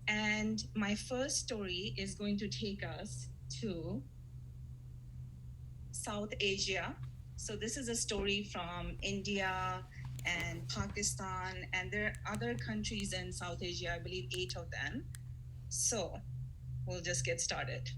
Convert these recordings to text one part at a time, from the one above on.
And my first story is going to take us to South Asia. So this is a story from India and Pakistan, and there are other countries in South Asia, I believe 8 of them. So we'll just get started.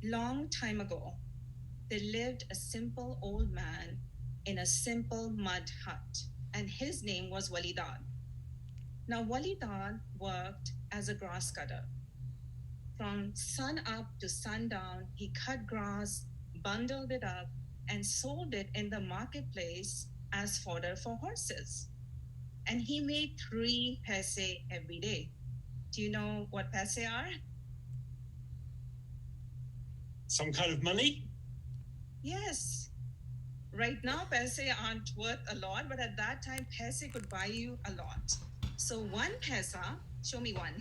Long time ago, there lived a simple old man in a simple mud hut, and his name was Wali. Now, Wali worked as a grass cutter. From sun up to sundown, he cut grass, bundled it up, and sold it in the marketplace as fodder for horses. And he made 3 paise every day. Do you know what paise are? Some kind of money? Yes. Right now, paise aren't worth a lot, but at that time, paise could buy you a lot. So 1 paisa, show me one.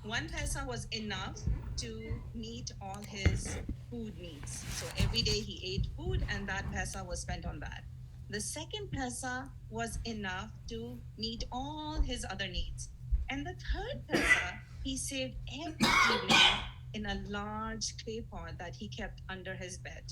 1 paisa was enough to meet all his food needs. So every day he ate food, and that paisa was spent on that. The 2nd paisa was enough to meet all his other needs. And the 3rd paisa, he saved every evening in a large clay pot that he kept under his bed.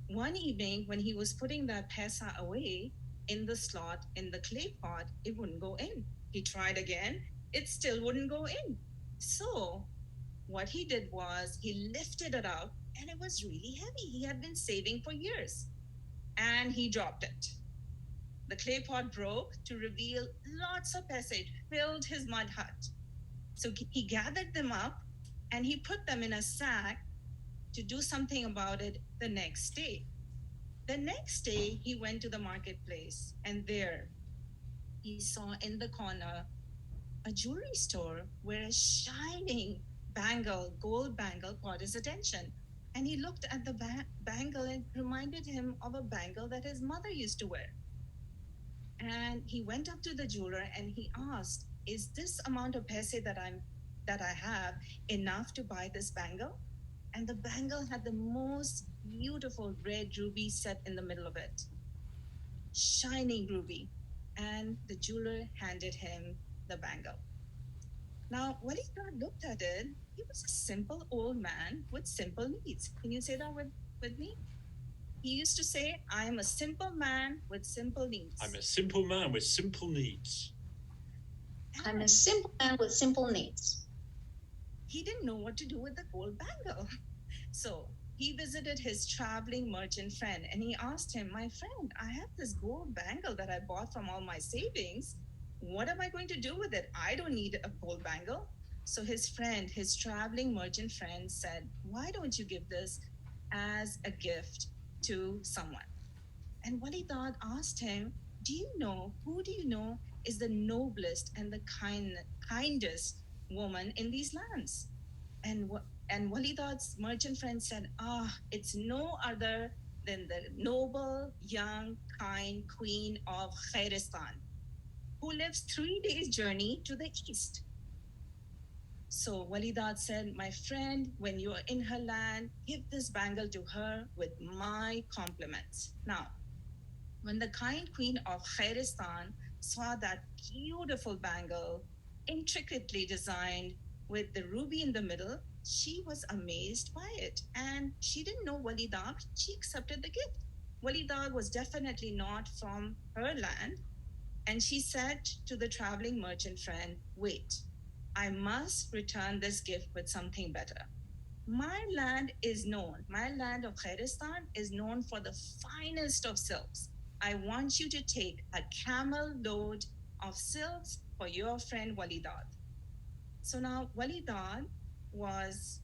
One evening, when he was putting that paisa away in the slot in the clay pot, it wouldn't go in. He tried again, it still wouldn't go in. So, what he did was he lifted it out, and it was really heavy. He had been saving for years, and he dropped it. The clay pot broke to reveal lots of paisa. It filled his mud hut. So he gathered them up and he put them in a sack to do something about it the next day. The next day, he went to the marketplace, and there he saw in the corner a jewelry store where a shining gold bangle, caught his attention. And he looked at the bangle and it reminded him of a bangle that his mother used to wear. And he went up to the jeweler and he asked, "Is this amount of paise that I have enough to buy this bangle?" And the bangle had the most beautiful red ruby set in the middle of it. Shining ruby. And the jeweler handed him the bangle. Now, Wali looked at it. He was a simple old man with simple needs. Can you say that with me? He used to say, "I'm a simple man with simple needs." I'm a simple man with simple needs. I'm a simple man with simple needs. He didn't know what to do with the gold bangle. So he visited his traveling merchant friend and he asked him, "My friend, I have this gold bangle that I bought from all my savings. What am I going to do with it? I don't need a gold bangle." So his traveling merchant friend said, "Why don't you give this as a gift to someone?" And Wali asked him, who do you know is the noblest and the kindest woman in these lands? And Walidad's merchant friend said, "It's no other than the noble, young, kind queen of Khairistan, who lives 3 days' journey to the east." So Walidad said, "My friend, when you are in her land, give this bangle to her with my compliments." Now, when the kind queen of Khairistan saw that beautiful bangle, intricately designed with the ruby in the middle, she was amazed by it. And she didn't know Wali Dagh. She accepted the gift. Wali Dagh was definitely not from her land. And she said to the traveling merchant friend, "Wait, I must return this gift with something better. My land of Khairistan is known for the finest of silks. I want you to take a camel load of silks for your friend Walidad." So now Walidad was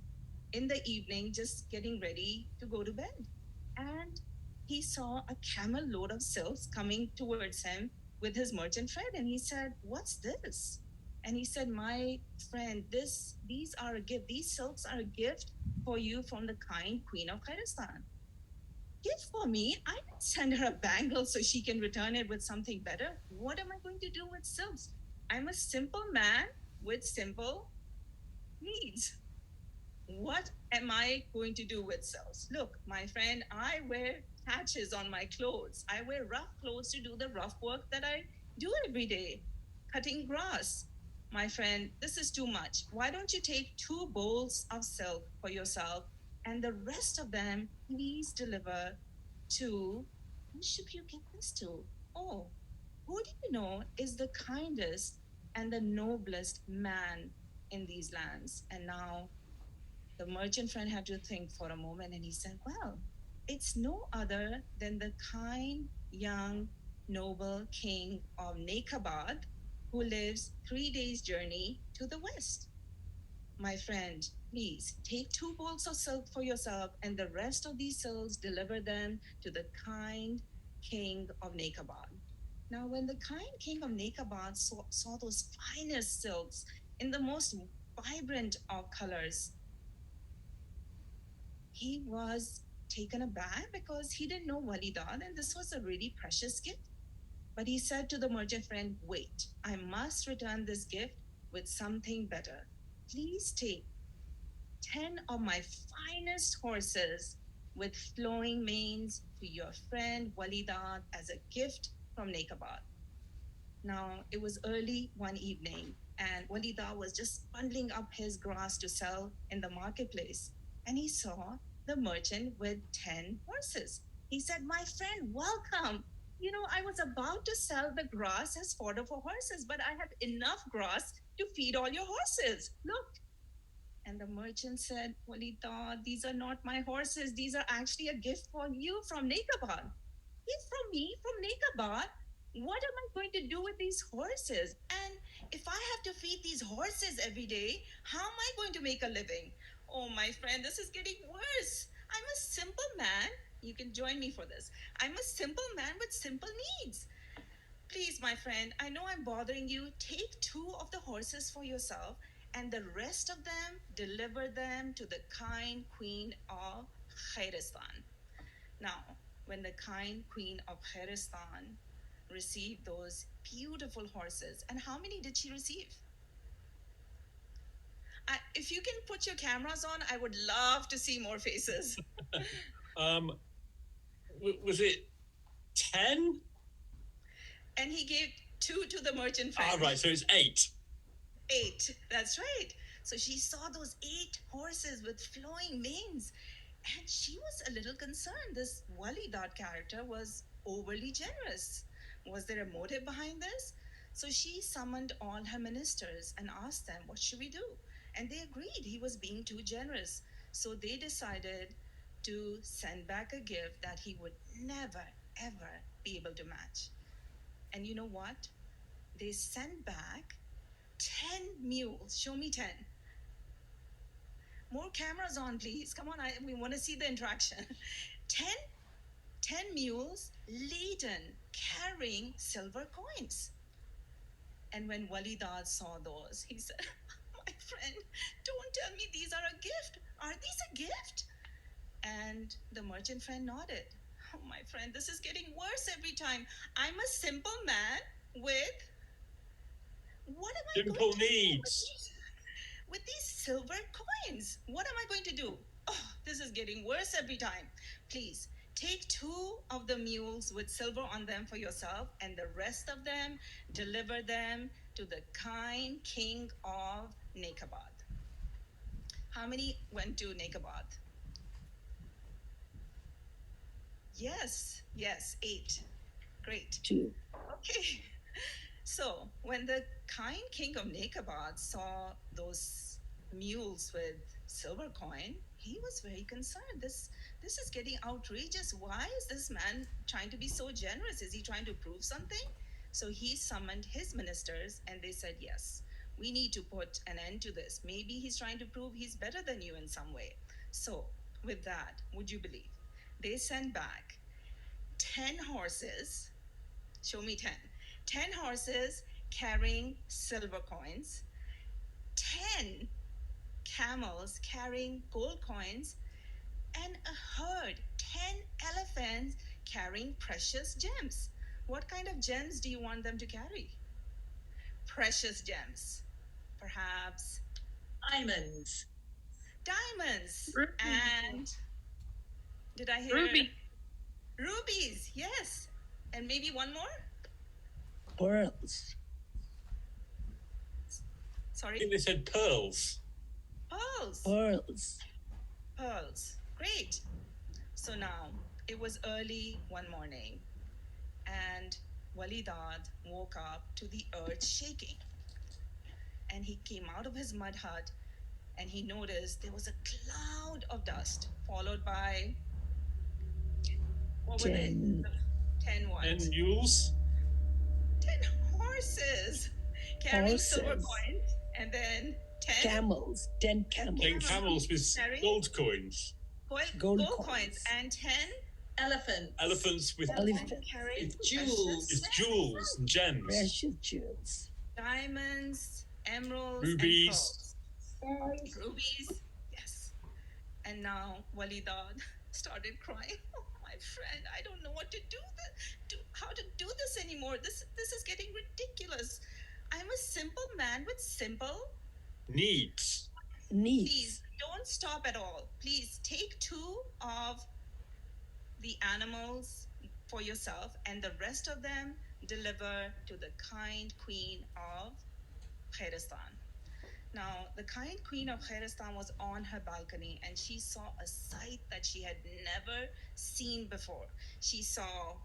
in the evening just getting ready to go to bed. And he saw a camel load of silks coming towards him with his merchant friend. And he said, "What's this?" And he said, "My friend, these are a gift. These silks are a gift for you from the kind queen of Khairistan." "Gift for me? I didn't send her a bangle so she can return it with something better. What am I going to do with silks? I'm a simple man with simple needs. What am I going to do with silks? Look, my friend, I wear patches on my clothes. I wear rough clothes to do the rough work that I do every day, cutting grass. My friend, this is too much. Why don't you take 2 bowls of silk for yourself and the rest of them, please deliver to. Who should you give this to? Oh, who do you know is the kindest and the noblest man in these lands? And now the merchant friend had to think for a moment and he said, well, it's no other than the kind, young, noble king of Nekabad who lives 3 days' journey to the west. My friend, please take 2 bowls of silk for yourself and the rest of these silks deliver them to the kind king of Nekabad. Now, when the kind king of Nekabad saw those finest silks in the most vibrant of colors, he was taken aback because he didn't know Walidad and this was a really precious gift. But he said to the merchant friend, wait, I must return this gift with something better. Please take 10 of my finest horses with flowing manes to your friend Walidad as a gift from Nekabad. Now, it was early one evening, and Walida was just bundling up his grass to sell in the marketplace, and he saw the merchant with 10 horses. He said, my friend, welcome. You know, I was about to sell the grass as fodder for horses, but I have enough grass to feed all your horses. Look. And the merchant said, Walida, these are not my horses. These are actually a gift for you from Nekabad. Gift from me, from Nekabad? What am I going to do with these horses? And if I have to feed these horses every day, how am I going to make a living? Oh, my friend, this is getting worse. I'm a simple man. You can join me for this. I'm a simple man with simple needs. Please, my friend, I know I'm bothering you. Take 2 of the horses for yourself and the rest of them, deliver them to the kind queen of Khairistan. Now, when the kind queen of Khairistan received those beautiful horses, and how many did she receive? If you can put your cameras on, I would love to see more faces. Was it 10? And he gave 2 to the merchant friend. Right, so it's 8. 8, that's right. So she saw those 8 horses with flowing manes, and she was a little concerned. This Walidat character was overly generous. Was there a motive behind this? So she summoned all her ministers and asked them, what should we do? And they agreed he was being too generous. So they decided to send back a gift that he would never, ever be able to match. And you know what? They sent back 10 mules. Show me 10. More cameras on, please. Come on, we want to see the interaction. 10 mules laden, carrying silver coins. And when Walidad saw those, he said, my friend, don't tell me these are a gift. Are these a gift? And the merchant friend nodded. Oh, my friend, this is getting worse every time. I'm a simple man with... What am I Simple going to needs. do with these silver coins? What am I going to do? Oh, this is getting worse every time. Please, take 2 of the mules with silver on them for yourself, and the rest of them, deliver them to the kind king of Nekabad. How many went to Nekabad? Yes, 8. Great. 2. Okay. So when the kind king of Nekabad saw those mules with silver coin, he was very concerned. This is getting outrageous. Why is this man trying to be so generous? Is he trying to prove something? So he summoned his ministers and they said, yes, we need to put an end to this. Maybe he's trying to prove he's better than you in some way. So with that, would you believe? They sent back 10 horses. Show me 10. 10 horses carrying silver coins, 10 camels carrying gold coins, and a herd, 10 elephants carrying precious gems. What kind of gems do you want them to carry? Precious gems. Perhaps Diamonds. Diamonds. Rubies. And did I hear? Rubies, yes. And maybe one more? Pearls. I Sorry? think they said pearls. Pearls. Pearls. Pearls. Great. So now, it was early one morning, and Walidad woke up to the earth shaking. And he came out of his mud hut, and he noticed there was a cloud of dust, followed by, what were they? 10 10 what? And mules. 10 horses carrying silver Horses. coins, and then 10 camels. 10 camels. 10 camels with Carrying gold coins. gold coins, and 10 Elephant. Elephants with Elephants. carrying Jewels. jewels and gems. Precious jewels. diamonds, emeralds, Rubies. and pearls. Rubies, yes. And now Walidad started crying. Oh, my friend, I don't know what to how to do this anymore. This is getting ridiculous. I'm a simple man with simple. Needs. Needs. Please don't stop at all. Please take 2 of the animals for yourself, and the rest of them deliver to the kind queen of Khairistan. Now, the kind queen of Khairistan was on her balcony, and she saw a sight that she had never seen before. She saw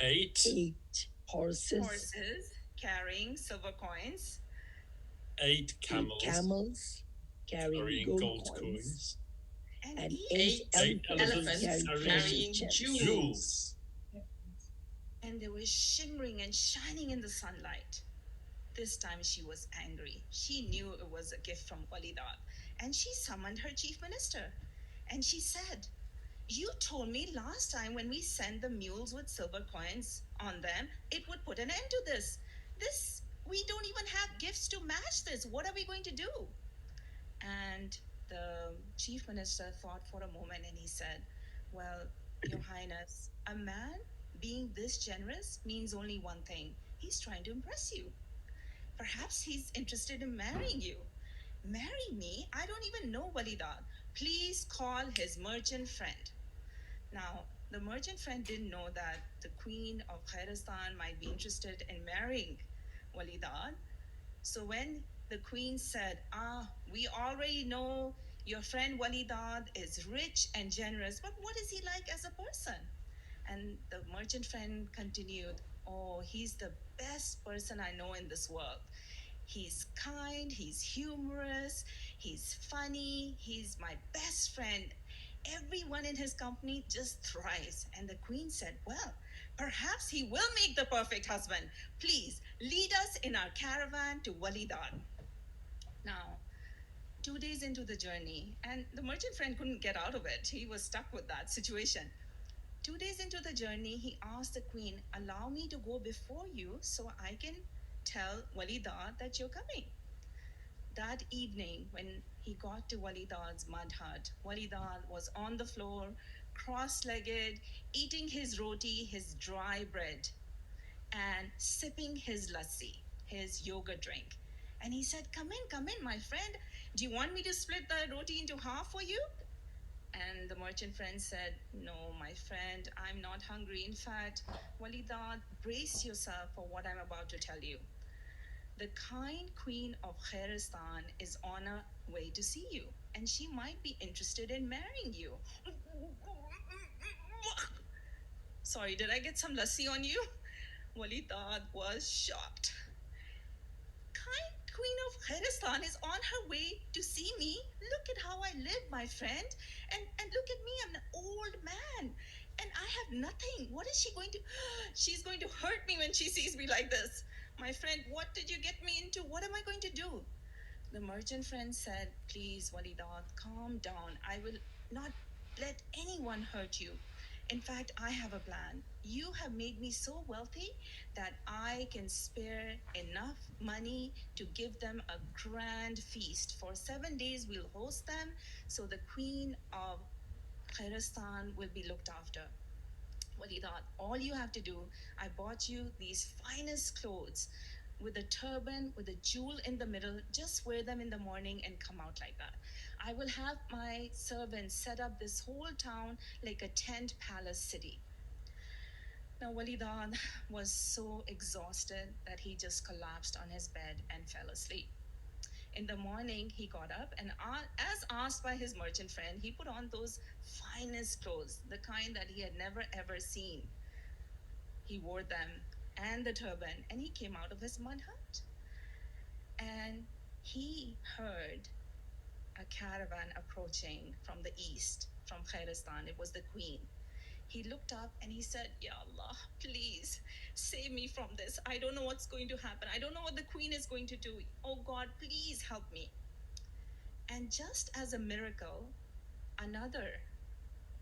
8. 8 horses. carrying silver coins, 8 camels. 8 camels carrying carrying gold, gold coins. coins. and 8 8 elephants elephants carrying carrying precious gems. jewels. and they were shimmering and shining in the sunlight. This time she was angry. She knew it was a gift from Walidad, and she summoned her chief minister. And she said, "You told me last time when we sent the mules with silver coins on them, it would put an end to this. We don't even have gifts to match this. What are we going to do?" And the chief minister thought for a moment, and he said, "Well, Your Highness, a man being this generous means only one thing. He's trying to impress you. Perhaps he's interested in marrying you. Marry me? I don't even know Walidad. Please call his merchant friend." Now, the merchant friend didn't know that the queen of Khairistan might be interested in marrying Walidad. So when the queen said, "We already know your friend Walidad is rich and generous, but what is he like as a person?" And the merchant friend continued, "Oh, he's the best person I know in this world. He's kind, he's humorous, he's funny, he's my best friend. Everyone in his company just thrives." And the queen said, "Well, perhaps he will make the perfect husband. Please lead us in our caravan to Walidad." Now, 2 days into the journey, and the merchant friend couldn't get out of it. He was stuck with that situation. 2 days into the journey, he asked the queen, "Allow me to go before you so I can tell Walidad that you're coming." That evening, when he got to Walidad's mud hut, Walidad was on the floor, cross-legged, eating his roti, his dry bread, and sipping his lassi, his yogurt drink. And he said, come in, my friend. Do you want me to split the roti into half for you?" And the merchant friend said, "No, my friend, I'm not hungry. In fact, Walidad, brace yourself for what I'm about to tell you. The kind queen of Khairistan is on her way to see you, and she might be interested in marrying you." Sorry, did I get some lassi on you? Walidad was shocked. "Kind queen of Khairistan is on her way to see me. Look at how I live, my friend. And look at me, I'm an old man. And I have nothing. What is she going to... She's going to hurt me when she sees me like this. My friend, what did you get me into? What am I going to do?" The merchant friend said, "Please, Walidad, calm down. I will not let anyone hurt you. In fact, I have a plan. You have made me so wealthy that I can spare enough money to give them a grand feast. For 7 days, we'll host them, so the queen of Khairistan will be looked after. Walidad, all you have to do, I bought you these finest clothes with a turban, with a jewel in the middle. Just wear them in the morning and come out like that. I will have my servants set up this whole town like a tent palace city." Now, Walidan was so exhausted that he just collapsed on his bed and fell asleep. In the morning, he got up and, as asked by his merchant friend, he put on those finest clothes, the kind that he had never ever seen. He wore them and the turban, and he came out of his mud hut. And he heard a caravan approaching from the east, from Khairistan. It was the queen. He looked up and he said, Ya Allah, please save me from this. I don't know what's going to happen. I don't know what the queen is going to do. Oh God, please help me. And just as a miracle, another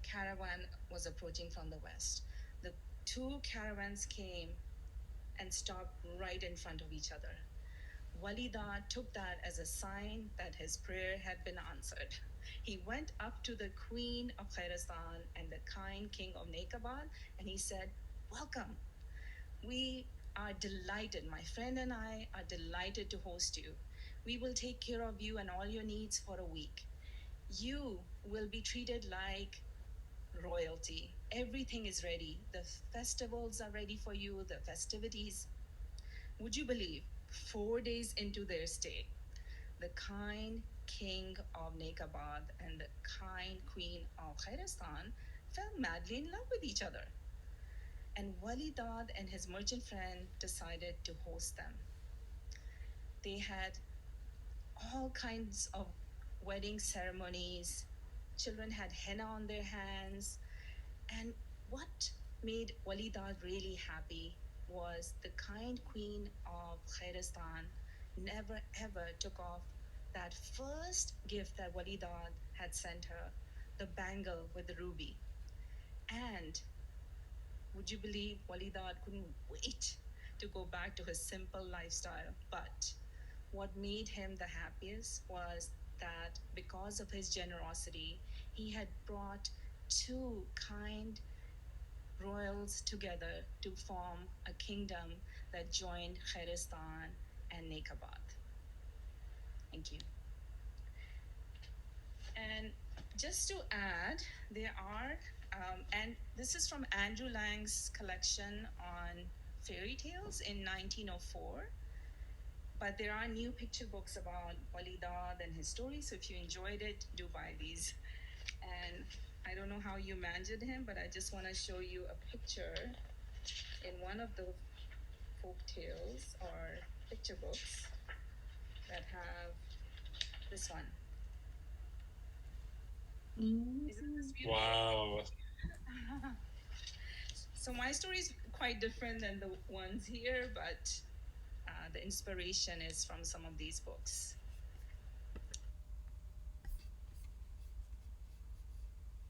caravan was approaching from the west. The two caravans came and stopped right in front of each other. Walida took that as a sign that his prayer had been answered. He went up to the queen of Khairistan and the kind king of Nekabad and he said, Welcome. We are delighted, my friend and I are delighted to host you. We will take care of you and all your needs for a week. You will be treated like royalty. Everything is ready. The festivals are ready for you, the festivities. Would you believe, 4 days into their stay, the kind king of Nekabad and the kind queen of Khairistan fell madly in love with each other. And Walidad and his merchant friend decided to host them. They had all kinds of wedding ceremonies. Children had henna on their hands. And what made Walidad really happy was the kind queen of Khairistan never ever took off that first gift that Walidad had sent her, the bangle with the ruby. And would you believe Walidad couldn't wait to go back to his simple lifestyle? But what made him the happiest was that because of his generosity, he had brought two kind royals together to form a kingdom that joined Khairistan and Nekabad. Thank you. And just to add, there are, and this is from Andrew Lang's collection on fairy tales in 1904. But there are new picture books about Walidad and his story, so if you enjoyed it, do buy these. And I don't know how you imagined him, but I just want to show you a picture in one of the folk tales or picture books that have this one. Isn't this beautiful? Wow. So my story is quite different than the ones here, but the inspiration is from some of these books.